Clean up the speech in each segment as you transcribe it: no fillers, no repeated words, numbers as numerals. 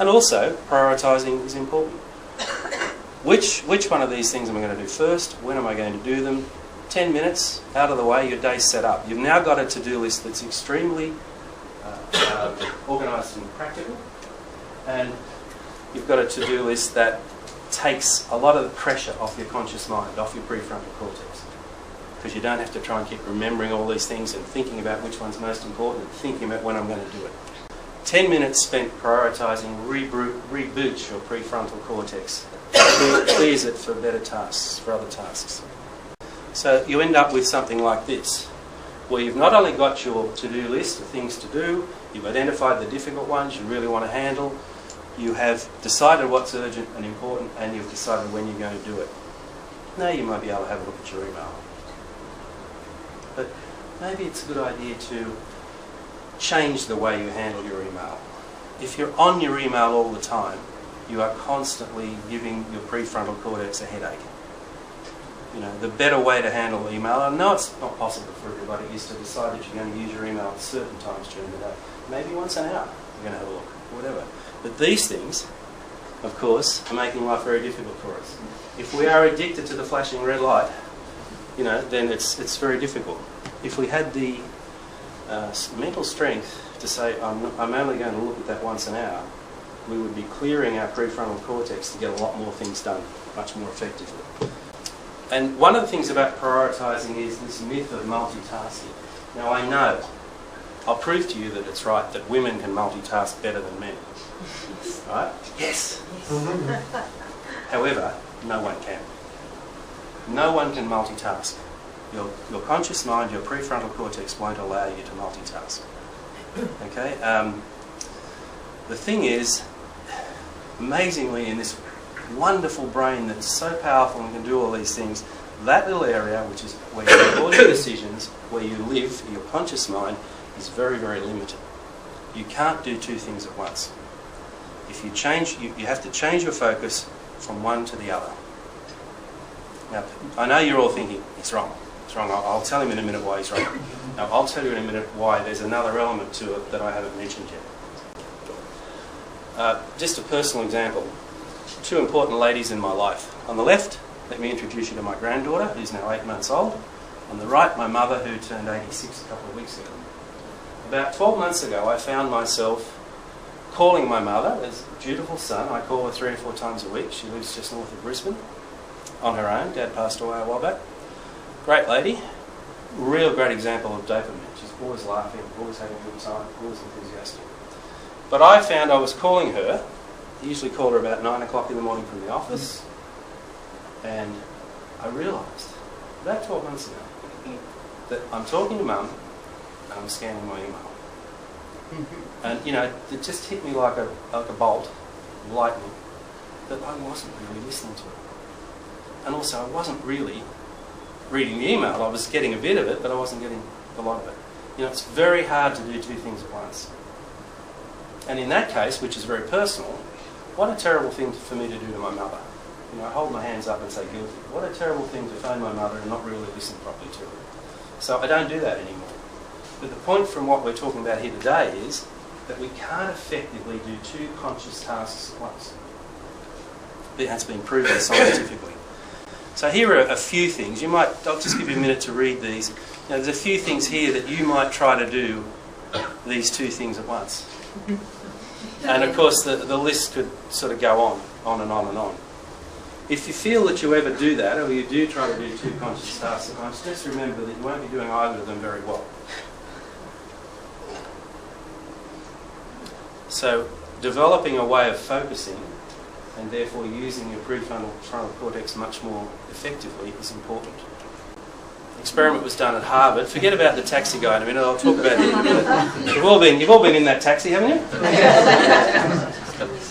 And also, prioritising is important. Which one of these things am I going to do first? When am I going to do them? 10 minutes, out of the way, your day's set up. You've now got a to-do list that's extremely organised and practical, and you've got a to-do list that takes a lot of the pressure off your conscious mind, off your prefrontal cortex, because you don't have to try and keep remembering all these things and thinking about which one's most important and thinking about when I'm going to do it. 10 minutes spent prioritising reboots your prefrontal cortex, clears it for better tasks, for other tasks. So you end up with something like this, where you've not only got your to-do list of things to do, you've identified the difficult ones you really want to handle, you have decided what's urgent and important, and you've decided when you're going to do it. Now you might be able to have a look at your email. But maybe it's a good idea to change the way you handle your email. If you're on your email all the time, you are constantly giving your prefrontal cortex a headache. You know, the better way to handle email, I know it's not possible for everybody, is to decide that you're going to use your email at certain times during the day. Maybe once an hour you're going to have a look, or whatever. But these things, of course, are making life very difficult for us. If we are addicted to the flashing red light, you know, then it's very difficult. If we had the mental strength to say, I'm only going to look at that once an hour, we would be clearing our prefrontal cortex to get a lot more things done much more effectively. And one of the things about prioritising is this myth of multitasking. Now I know, I'll prove to you that it's right, that women can multitask better than men. Right? Yes! However, no one can. No one can multitask. Your conscious mind, your prefrontal cortex won't allow you to multitask. Okay? The thing is, amazingly, in this wonderful brain that's so powerful and can do all these things, that little area, which is where you make all your decisions, where you live, your conscious mind, is very, very limited. You can't do two things at once. If you change, you have to change your focus from one to the other. Now, I know you're all thinking, it's wrong. It's wrong. I'll tell him in a minute why he's wrong. Now, I'll tell you in a minute why there's another element to it that I haven't mentioned yet. Just a personal example. Two important ladies in my life. On the left, let me introduce you to my granddaughter, who's now 8 months old. On the right, my mother, who turned 86 a couple of weeks ago. About 12 months ago, I found myself calling my mother, as a dutiful son. I call her 3 or 4 times a week. She lives just north of Brisbane, on her own. Dad passed away a while back. Great lady. Real great example of dopamine. She's always laughing, always having a good time, always enthusiastic. But I found I was calling her. I usually call her about 9 o'clock in the morning from the office, and I realised about 12 months ago that I'm talking to Mum and I'm scanning my email. And you know, it just hit me like a bolt, lightning, that I wasn't really listening to it. And also I wasn't really reading the email. I was getting a bit of it, but I wasn't getting a lot of it. You know, it's very hard to do two things at once. And in that case, which is very personal, what a terrible thing for me to do to my mother. You know, I hold my hands up and say guilty. What a terrible thing to phone my mother and not really listen properly to her. So I don't do that anymore. But the point from what we're talking about here today is that we can't effectively do two conscious tasks at once. That's been proven scientifically. So here are a few things. I'll just give you a minute to read these. You know, there's a few things here that you might try to do these two things at once. And of course the list could sort of go on and on and on. If you feel that you ever do that, or you do try to do two conscious tasks at once, just remember that you won't be doing either of them very well. So developing a way of focusing and therefore using your prefrontal cortex much more effectively is important. The experiment was done at Harvard. Forget about the taxi guy in a minute, I'll talk about it in a minute. You've all been in that taxi, haven't you?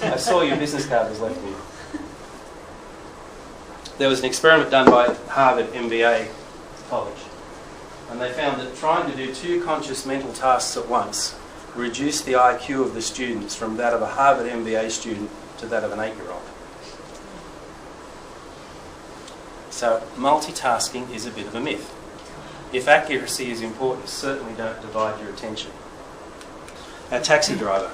I saw your business card was left me. There was an experiment done by Harvard MBA College, and they found that trying to do two conscious mental tasks at once reduced the IQ of the students from that of a Harvard MBA student to that of an 8-year-old. So multitasking is a bit of a myth. If accuracy is important, certainly don't divide your attention. A taxi driver.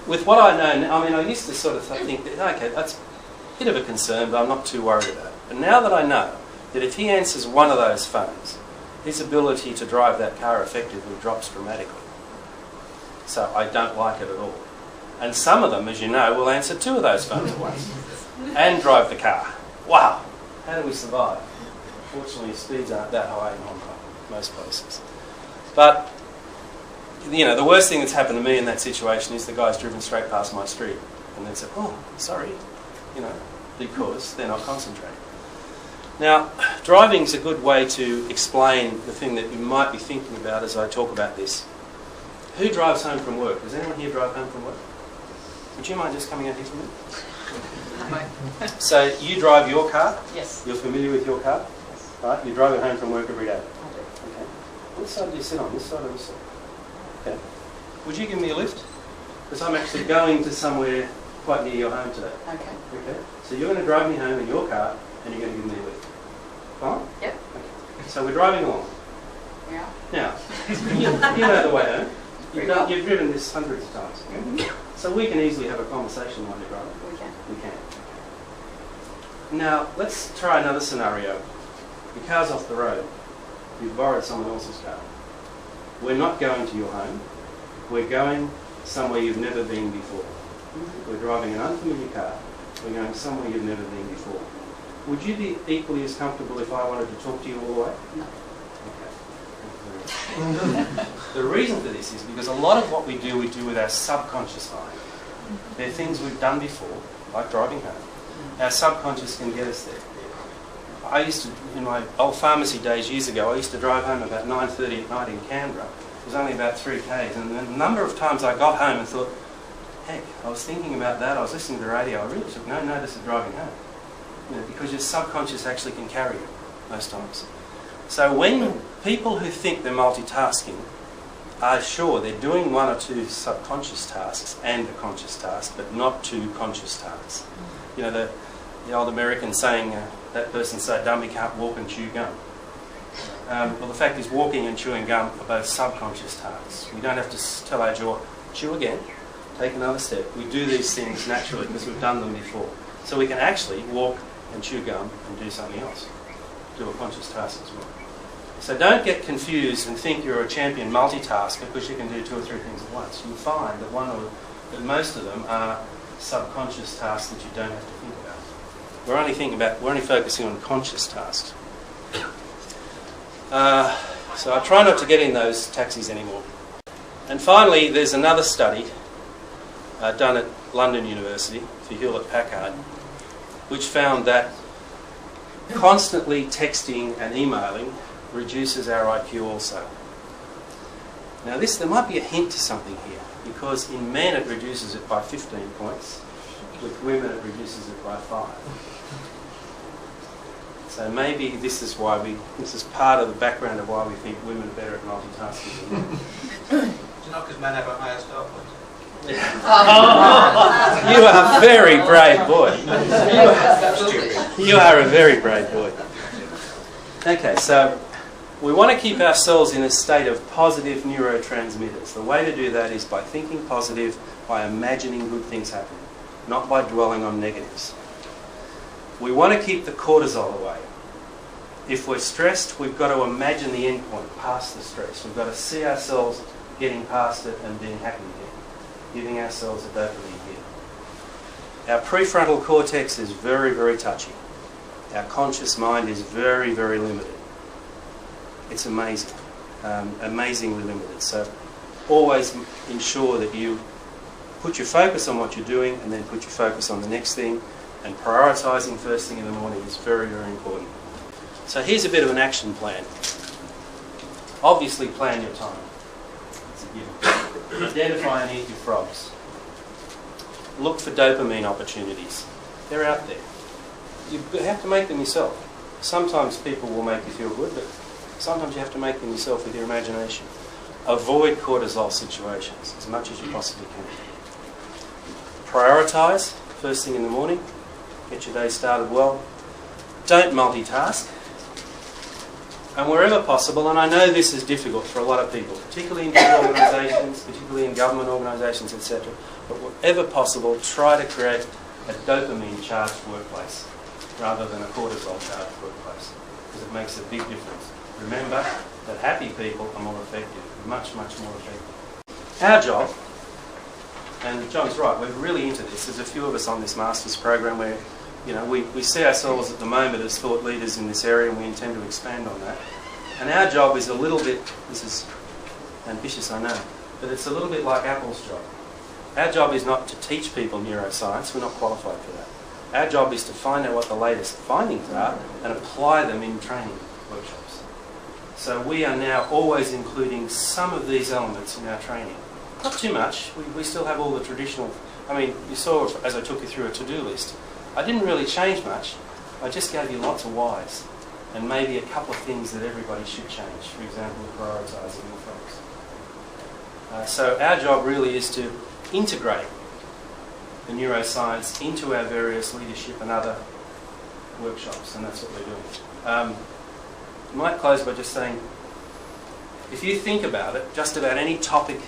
with what I know, I used to sort of think that, okay, that's a bit of a concern, but I'm not too worried about it. But now that I know that if he answers one of those phones, his ability to drive that car effectively drops dramatically. So I don't like it at all. And some of them, as you know, will answer two of those phones at once and drive the car. Wow, how do we survive? Fortunately, speeds aren't that high in Hong Kong, most places. But, the worst thing that's happened to me in that situation is the guy's driven straight past my street and then said, oh, sorry, because they're not concentrating. Now, driving's a good way to explain the thing that you might be thinking about as I talk about this. Who drives home from work? Does anyone here drive home from work? Would you mind just coming out here for a minute? So you drive your car? Yes. You're familiar with your car? Yes. Right? You drive it home from work every day? I do. Okay. Which side do you sit on? This side or this side? Okay. Would you give me a lift? Because I'm actually going to somewhere quite near your home today. Okay. Okay. So you're going to drive me home in your car and you're going to give me a lift. Fine? Yep. Okay. So we're driving along. Yeah. Now, you know the way home. Well. You've driven this hundreds of times. Okay? So we can easily have a conversation while you're driving. We can. We can. Now, let's try another scenario. Your car's off the road. You've borrowed someone else's car. We're not going to your home. We're going somewhere you've never been before. Mm-hmm. We're driving an unfamiliar car. We're going somewhere you've never been before. Would you be equally as comfortable if I wanted to talk to you all the way? No. Okay. The reason for this is because a lot of what we do with our subconscious mind. They're things we've done before, like driving home. Our subconscious can get us there. I used to, in my old pharmacy days years ago, I used to drive home about 9:30 at night in Canberra. It was only about 3 k's, and the number of times I got home and thought, heck, I was thinking about that, I was listening to the radio, I really took no notice of driving home. Because your subconscious actually can carry you most times. So when people who think they're multitasking are sure they're doing one or two subconscious tasks and a conscious task, but not two conscious tasks. The old American saying, that person's so dumb he can't walk and chew gum. Well, the fact is walking and chewing gum are both subconscious tasks. We don't have to tell our jaw, chew again, take another step. We do these things naturally because we've done them before. So we can actually walk and chew gum and do something else, do a conscious task as well. So don't get confused and think you're a champion multitasker because you can do 2 or 3 things at once. You'll find that most of them are subconscious tasks that you don't have to think about. We're only focusing on conscious tasks. So I try not to get in those taxis anymore. And finally, there's another study done at London University for Hewlett-Packard, which found that constantly texting and emailing reduces our IQ also. Now there might be a hint to something here, because in men it reduces it by 15 points, with women it reduces it by 5. So maybe this is part of the background of why we think women are better at multitasking than men. It's not because men have a higher star point. You are a very brave boy. You are a very brave boy. Okay, so we want to keep ourselves in a state of positive neurotransmitters. The way to do that is by thinking positive, by imagining good things happening, not by dwelling on negatives. We want to keep the cortisol away. If we're stressed, we've got to imagine the end point, past the stress. We've got to see ourselves getting past it and being happy again, giving ourselves a dopamine hit. Our prefrontal cortex is very, very touchy. Our conscious mind is very, very limited. It's amazing, amazingly limited. So always ensure that you put your focus on what you're doing and then put your focus on the next thing. And prioritising first thing in the morning is very, very important. So here's a bit of an action plan. Obviously plan your time. It's a given. Identify and eat your frogs. Look for dopamine opportunities. They're out there. You have to make them yourself. Sometimes people will make you feel good, but sometimes you have to make them yourself with your imagination. Avoid cortisol situations as much as you possibly can. Prioritise first thing in the morning. Get your day started well. Don't multitask. And wherever possible, and I know this is difficult for a lot of people, particularly in big organisations, particularly in government organisations, etc., but wherever possible, try to create a dopamine-charged workplace rather than a cortisol-charged workplace, because it makes a big difference. Remember that happy people are more effective, much, much more effective. Our job, and John's right, we're really into this. There's a few of us on this Masters program where we see ourselves at the moment as thought leaders in this area, and we intend to expand on that. And our job is a little bit, this is ambitious I know, but it's a little bit like Apple's job. Our job is not to teach people neuroscience, we're not qualified for that. Our job is to find out what the latest findings are and apply them in training workshops. So we are now always including some of these elements in our training. Not too much, we still have all the traditional, you saw as I took you through a to-do list, I didn't really change much, I just gave you lots of whys and maybe a couple of things that everybody should change, for example, prioritising your focus. So our job really is to integrate the neuroscience into our various leadership and other workshops, and that's what we're doing. I might close by just saying, if you think about it, just about any topic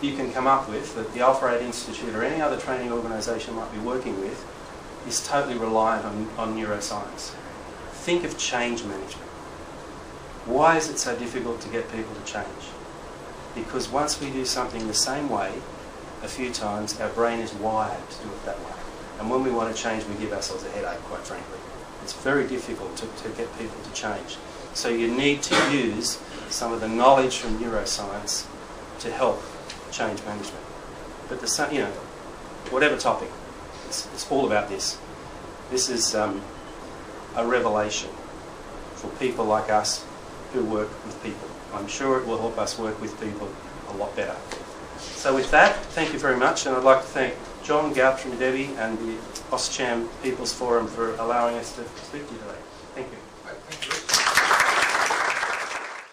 you can come up with that the AusCham Institute or any other training organisation might be working with is totally reliant on neuroscience. Think of change management. Why is it so difficult to get people to change? Because once we do something the same way a few times, our brain is wired to do it that way. And when we want to change, we give ourselves a headache, quite frankly. It's very difficult to get people to change. So you need to use some of the knowledge from neuroscience to help change management. But whatever topic, it's all about this. This is a revelation for people like us who work with people. I'm sure it will help us work with people a lot better. So with that, thank you very much, and I'd like to thank John, Gautam, Debbie and the AusCham People's Forum for allowing us to speak to you today. Thank you.